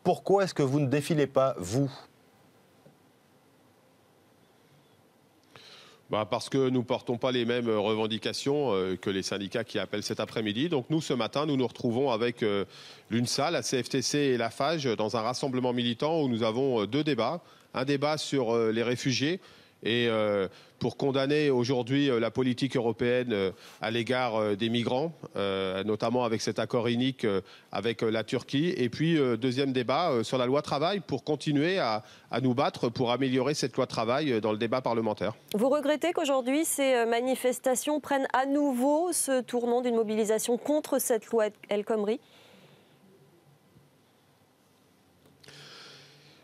Pourquoi est-ce que vous ne défilez pas, vous ? Parce que nous ne portons pas les mêmes revendications que les syndicats qui appellent cet après-midi. Donc nous, ce matin, nous nous retrouvons avec l'UNSA, la CFTC et la FAGE dans un rassemblement militant où nous avons deux débats. Un débat sur les réfugiés et pour condamner aujourd'hui la politique européenne à l'égard des migrants, notamment avec cet accord inique avec la Turquie. Et puis, deuxième débat sur la loi travail pour continuer à nous battre pour améliorer cette loi travail dans le débat parlementaire. Vous regrettez qu'aujourd'hui, ces manifestations prennent à nouveau ce tournant d'une mobilisation contre cette loi El Khomri ?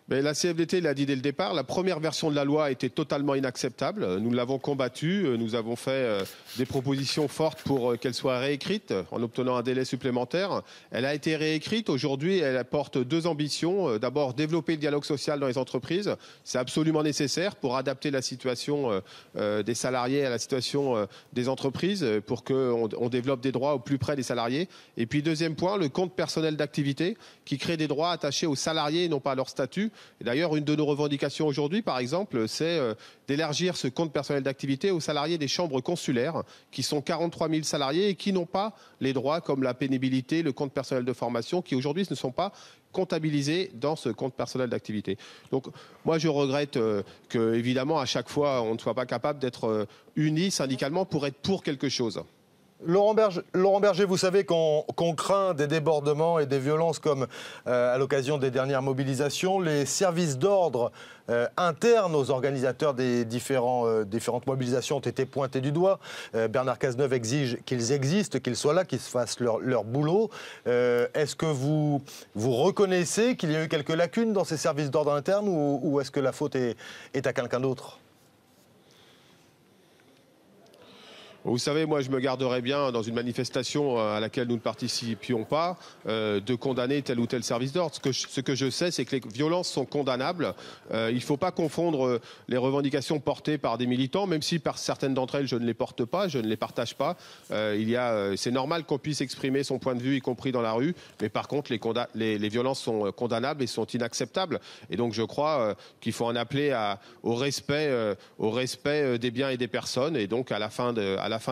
Mais la CFDT l'a dit dès le départ, la première version de la loi était totalement inacceptable. Nous l'avons combattue, nous avons fait des propositions fortes pour qu'elle soit réécrite en obtenant un délai supplémentaire. Elle a été réécrite. Aujourd'hui, elle apporte deux ambitions. D'abord, développer le dialogue social dans les entreprises. C'est absolument nécessaire pour adapter la situation des salariés à la situation des entreprises, pour qu'on développe des droits au plus près des salariés. Et puis, deuxième point, le compte personnel d'activité qui crée des droits attachés aux salariés et non pas à leur statut. Et d'ailleurs, une de nos revendications aujourd'hui, par exemple, c'est d'élargir ce compte personnel d'activité aux salariés des chambres consulaires, qui sont 43 000 salariés et qui n'ont pas les droits comme la pénibilité, le compte personnel de formation, qui aujourd'hui ne sont pas comptabilisés dans ce compte personnel d'activité. Donc moi, je regrette que, évidemment, à chaque fois, on ne soit pas capable d'être unis syndicalement pour être pour quelque chose. Laurent Berger, vous savez qu'on craint des débordements et des violences comme à l'occasion des dernières mobilisations. Les services d'ordre internes aux organisateurs des différentes mobilisations ont été pointés du doigt. Bernard Cazeneuve exige qu'ils existent, qu'ils soient là, qu'ils fassent leur boulot. Est-ce que vous reconnaissez qu'il y a eu quelques lacunes dans ces services d'ordre internes ou est-ce que la faute est à quelqu'un d'autre ? Vous savez, moi, je me garderais bien, dans une manifestation à laquelle nous ne participions pas, de condamner tel ou tel service d'ordre. Ce que je sais, c'est que les violences sont condamnables. Il ne faut pas confondre les revendications portées par des militants, même si par certaines d'entre elles, je ne les porte pas, je ne les partage pas. C'est normal qu'on puisse exprimer son point de vue, y compris dans la rue. Mais par contre, les violences sont condamnables et sont inacceptables. Et donc, je crois qu'il faut en appeler au respect des biens et des personnes. Et donc, à la fin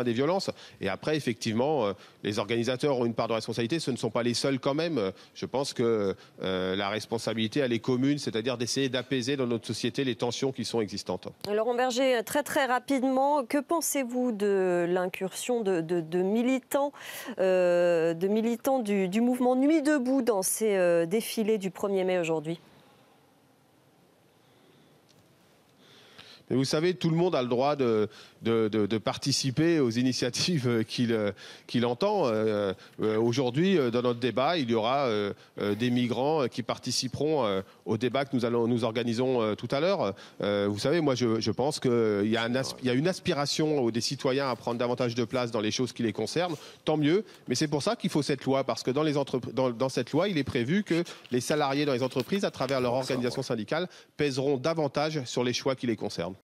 des violences. Et après, effectivement, les organisateurs ont une part de responsabilité. Ce ne sont pas les seuls quand même. Je pense que la responsabilité, elle est commune, c'est-à-dire d'essayer d'apaiser dans notre société les tensions qui sont existantes. Laurent Berger, très très rapidement, que pensez-vous de l'incursion de militants du mouvement Nuit debout dans ces défilés du 1er mai aujourd'hui ? Mais vous savez, tout le monde a le droit de participer aux initiatives qu'il entend. Aujourd'hui, dans notre débat, il y aura des migrants qui participeront au débat que nous organisons tout à l'heure. Vous savez, moi, je pense qu'il y a une aspiration des citoyens à prendre davantage de place dans les choses qui les concernent. Tant mieux. Mais c'est pour ça qu'il faut cette loi, parce que dans cette loi, il est prévu que les salariés dans les entreprises, à travers leur organisation syndicale, pèseront davantage sur les choix qui les concernent.